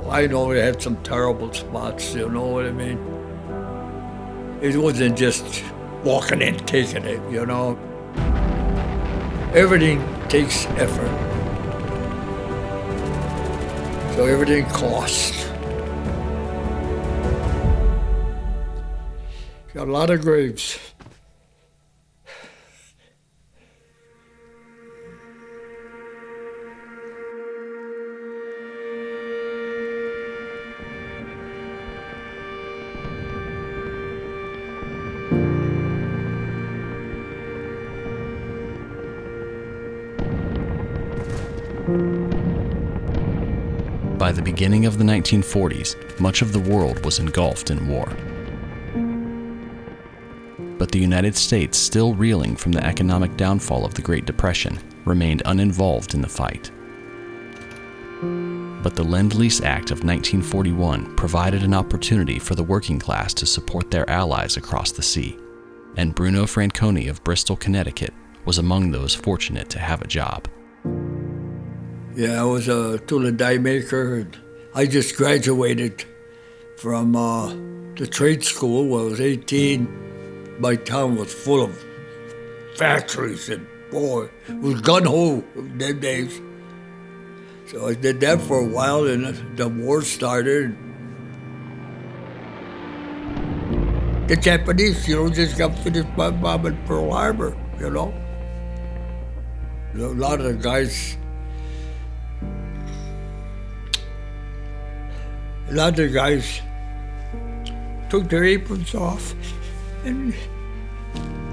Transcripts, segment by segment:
I know we had some terrible spots, you know what I mean? It wasn't just walking in, taking it, you know? Everything takes effort. So everything costs. Got a lot of graves. By the beginning of the 1940s, much of the world was engulfed in war. But the United States, still reeling from the economic downfall of the Great Depression, remained uninvolved in the fight. But the Lend-Lease Act of 1941 provided an opportunity for the working class to support their allies across the sea, and Bruno Franconi of Bristol, Connecticut, was among those fortunate to have a job. Yeah, I was a tool and die maker. I just graduated from the trade school when I was 18. My town was full of factories and boy, it was gun-ho in them days. So I did that for a while and the war started. The Japanese, just got finished by bombing Pearl Harbor, A lot of the guys took their aprons off and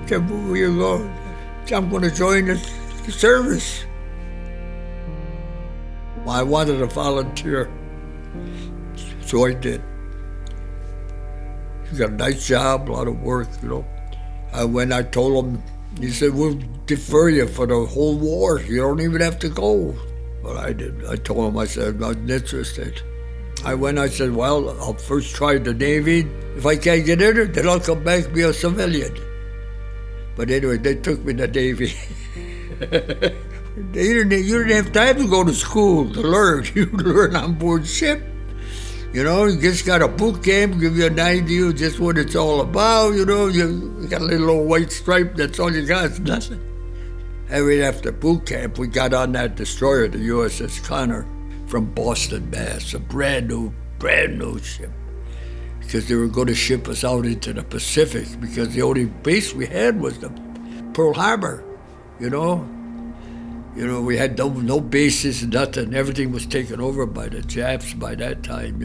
said, "Where you going?" "I'm going to join the service." I wanted to volunteer, so I did. You got a nice job, a lot of work, I told him, he said, "We'll defer you for the whole war. You don't even have to go." But I did. I told him, I said, "I'm not interested." I said, "Well, I'll first try the Navy. If I can't get in it, then I'll come back and be a civilian." But anyway, they took me to the Navy. You didn't have time to go to school to learn. You learn on board ship. You just got a boot camp, give you an idea of just what it's all about. You got a little old white stripe, that's all you got, it's nothing. And right after boot camp, we got on that destroyer, the USS Connor, from Boston, Mass. A brand new ship. Because they were going to ship us out into the Pacific because the only base we had was the Pearl Harbor, we had no bases, nothing. Everything was taken over by the Japs by that time,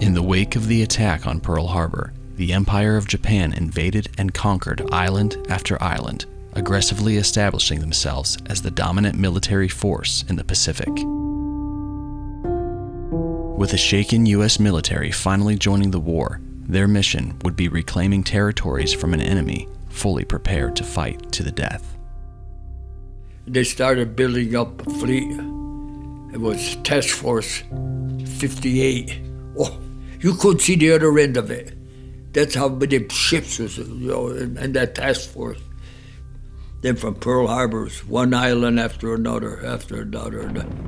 In the wake of the attack on Pearl Harbor, the Empire of Japan invaded and conquered island after island, aggressively establishing themselves as the dominant military force in the Pacific. With the shaken U.S. military finally joining the war, their mission would be reclaiming territories from an enemy fully prepared to fight to the death. They started building up a fleet. It was Task Force 58. Oh, you couldn't see the other end of it. That's how many ships was, in that task force. Then from Pearl Harbor, one island after another,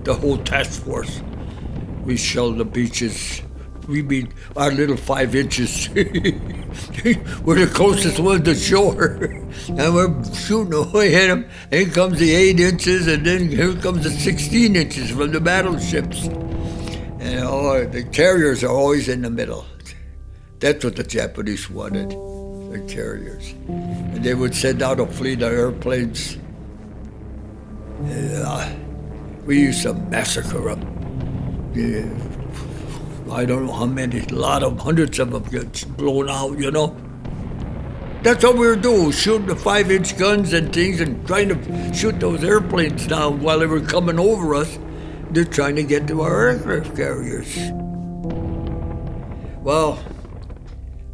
the whole task force. We shelled the beaches. We beat our little 5 inches. We're the closest one to shore. And we're shooting away at them. In comes the 8 inches, and then here comes the 16 inches from the battleships. And the carriers are always in the middle. That's what the Japanese wanted, the carriers. And they would send out a fleet of airplanes. We used to massacre them. I don't know how many, a lot of hundreds of them get blown out, That's what we were doing, shooting the 5-inch guns and things and trying to shoot those airplanes down while they were coming over us. They're trying to get to our aircraft carriers. Well,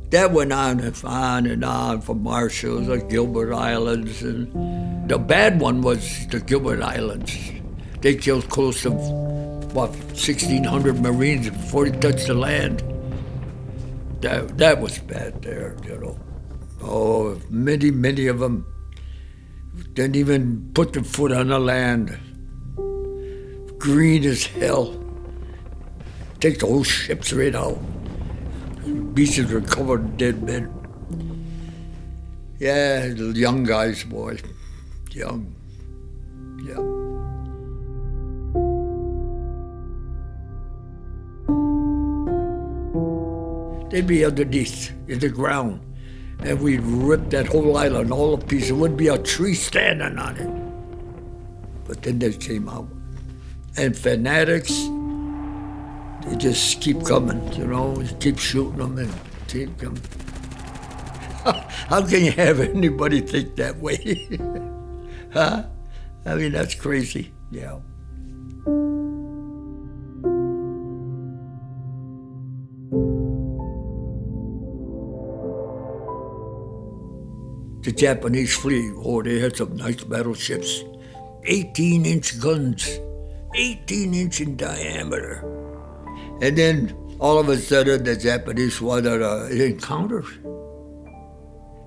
that went on and on for Marshalls, the Gilbert Islands. And the bad one was the Gilbert Islands. They killed close to, 1,600 Marines before they touched the land. That was bad there, Oh, many of them Didn't even put the foot on the land. Green as hell. Take the whole ships right out. Beaches were covered in dead men. Yeah, the young guys, boy. Young. Yeah. They'd be underneath, in the ground. And we'd rip that whole island all to pieces. There wouldn't be a tree standing on it. But then they came out. And fanatics, they just keep coming, you know, you keep shooting them and keep coming. How can you have anybody think that way? Huh? I mean, that's crazy, yeah. The Japanese fleet, oh, they had some nice battleships. 18-inch guns, 18-inch in diameter. And then all of a sudden, the Japanese wanted an encounter.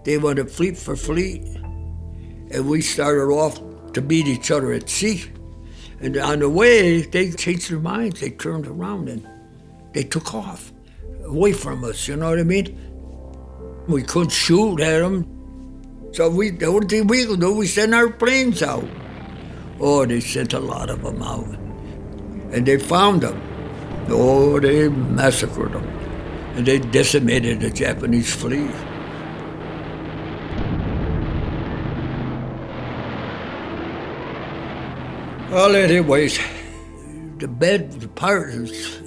They wanted fleet for fleet. And we started off to meet each other at sea. And on the way, they changed their minds. They turned around and they took off away from us, you know what I mean? We couldn't shoot at them. So the only thing we could do, we sent our planes out. Oh, they sent a lot of them out. And they found them. Oh, they massacred them. And they decimated the Japanese fleet. Well, anyways, the pirates,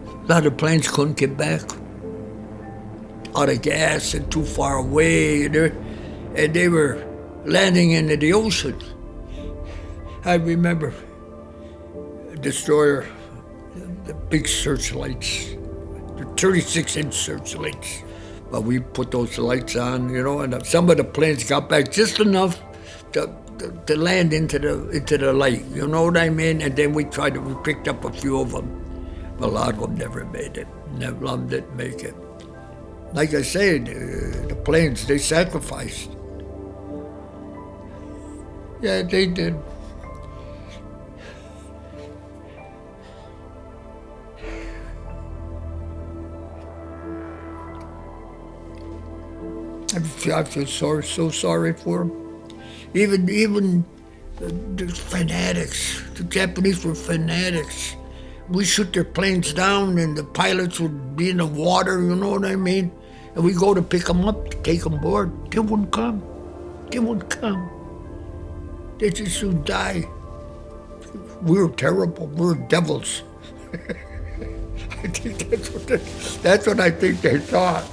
a lot of planes couldn't get back. Out of gas and too far away. And they were landing into the ocean. I remember a destroyer, the big searchlights, the 36-inch searchlights. But we put those lights on, you know, and some of the planes got back just enough to land into the light, you know what I mean? And then we picked up a few of them. A lot of them never made it. A lot of them didn't make it. Like I said, the planes, they sacrificed. Yeah, they did. I feel so sorry for them. Even the fanatics, the Japanese were fanatics. We shoot their planes down and the pilots would be in the water, you know what I mean? And we go to pick them up, take them aboard. They wouldn't come. They wouldn't come. They just would die. We were terrible. We were devils. I think that's what I think they thought.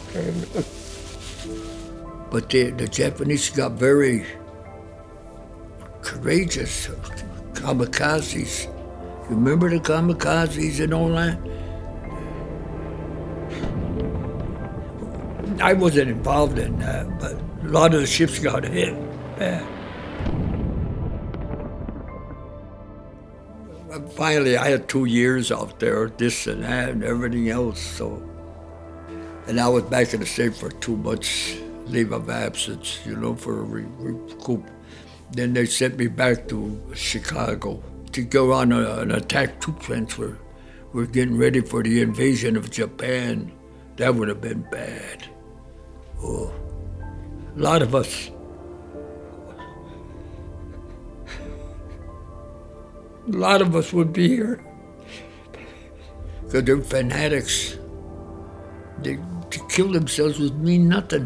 But the Japanese got very courageous, kamikazes. You remember the kamikazes and all that? I wasn't involved in that, but a lot of the ships got hit bad. Finally, I had 2 years out there, this and that and everything else, so. And I was back in the States for 2 months, leave of absence, you know, for a recoup. Then they sent me back to Chicago to go on an attack troop transfer. We're getting ready for the invasion of Japan. That would have been bad. Oh, a lot of us. A lot of us would be here. Because they're fanatics. To kill themselves would mean nothing.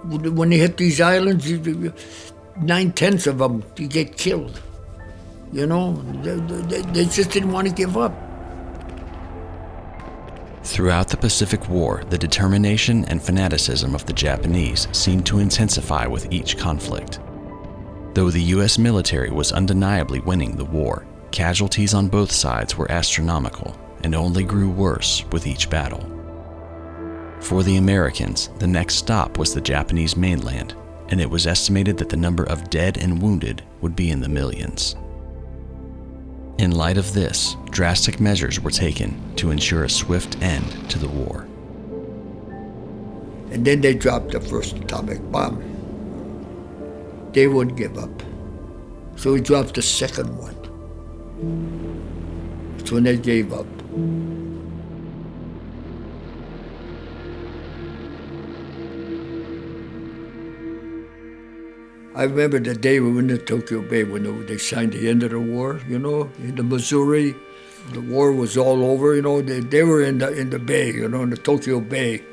When they hit these islands, 9/10 of them, you get killed. You know, they just didn't want to give up. Throughout the Pacific War, the determination and fanaticism of the Japanese seemed to intensify with each conflict. Though the U.S. military was undeniably winning the war, casualties on both sides were astronomical and only grew worse with each battle. For the Americans, the next stop was the Japanese mainland, and it was estimated that the number of dead and wounded would be in the millions. In light of this, drastic measures were taken to ensure a swift end to the war. And then they dropped the first atomic bomb. They wouldn't give up. So we dropped the second one. That's when they gave up. I remember the day we went to Tokyo Bay when they signed the end of the war, you know, in the Missouri. The war was all over, you know. They were in the bay, you know, in the Tokyo Bay.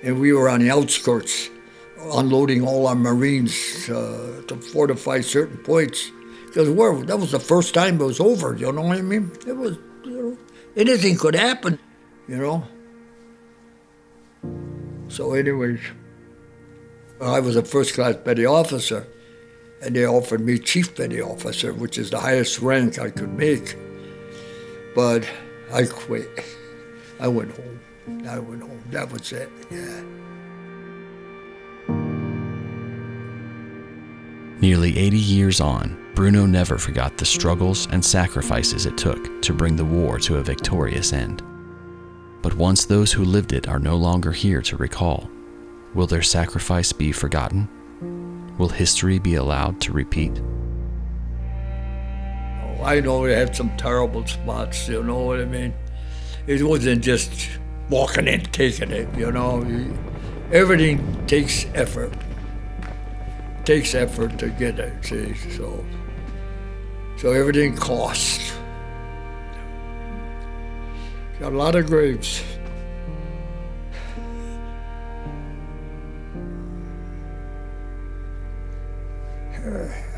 And we were on the outskirts, unloading all our Marines to fortify certain points. Because that was the first time it was over, you know what I mean? It was, you know, anything could happen, you know. So anyways, I was a first-class petty officer, and they offered me chief petty officer, which is the highest rank I could make. But I quit. I went home. That was it, yeah. Nearly 80 years on, Bruno never forgot the struggles and sacrifices it took to bring the war to a victorious end. But once those who lived it are no longer here to recall, will their sacrifice be forgotten? Will history be allowed to repeat? Oh, I know they had some terrible spots, you know what I mean? It wasn't just walking in, taking it, you know. Everything takes effort. It takes effort to get it, see, so everything costs. Got a lot of graves.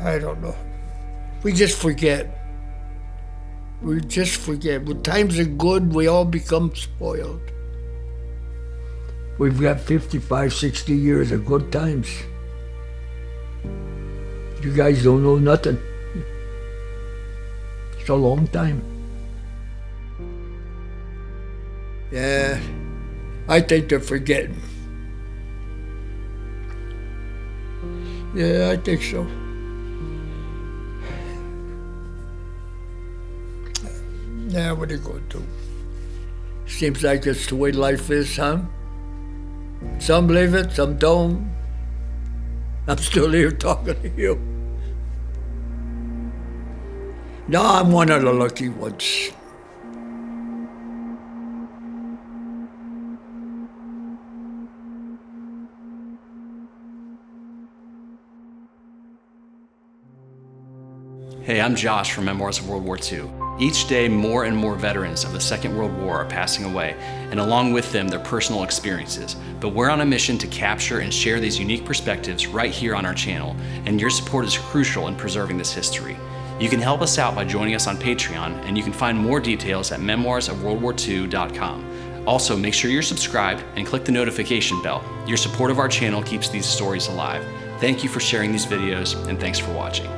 I don't know. We just forget. When times are good, we all become spoiled. We've got 55, 60 years of good times. You guys don't know nothing. It's a long time. Yeah, I think they're forgetting. Yeah, I think so. Yeah, what are you going to do? Seems like it's the way life is, huh? Some believe it, some don't. I'm still here talking to you. No, I'm one of the lucky ones. Hey, I'm Josh from Memoirs of World War II. Each day, more and more veterans of the Second World War are passing away, and along with them, their personal experiences. But we're on a mission to capture and share these unique perspectives right here on our channel, and your support is crucial in preserving this history. You can help us out by joining us on Patreon, and you can find more details at memoirsofworldwar2.com. Also, make sure you're subscribed and click the notification bell. Your support of our channel keeps these stories alive. Thank you for sharing these videos, and thanks for watching.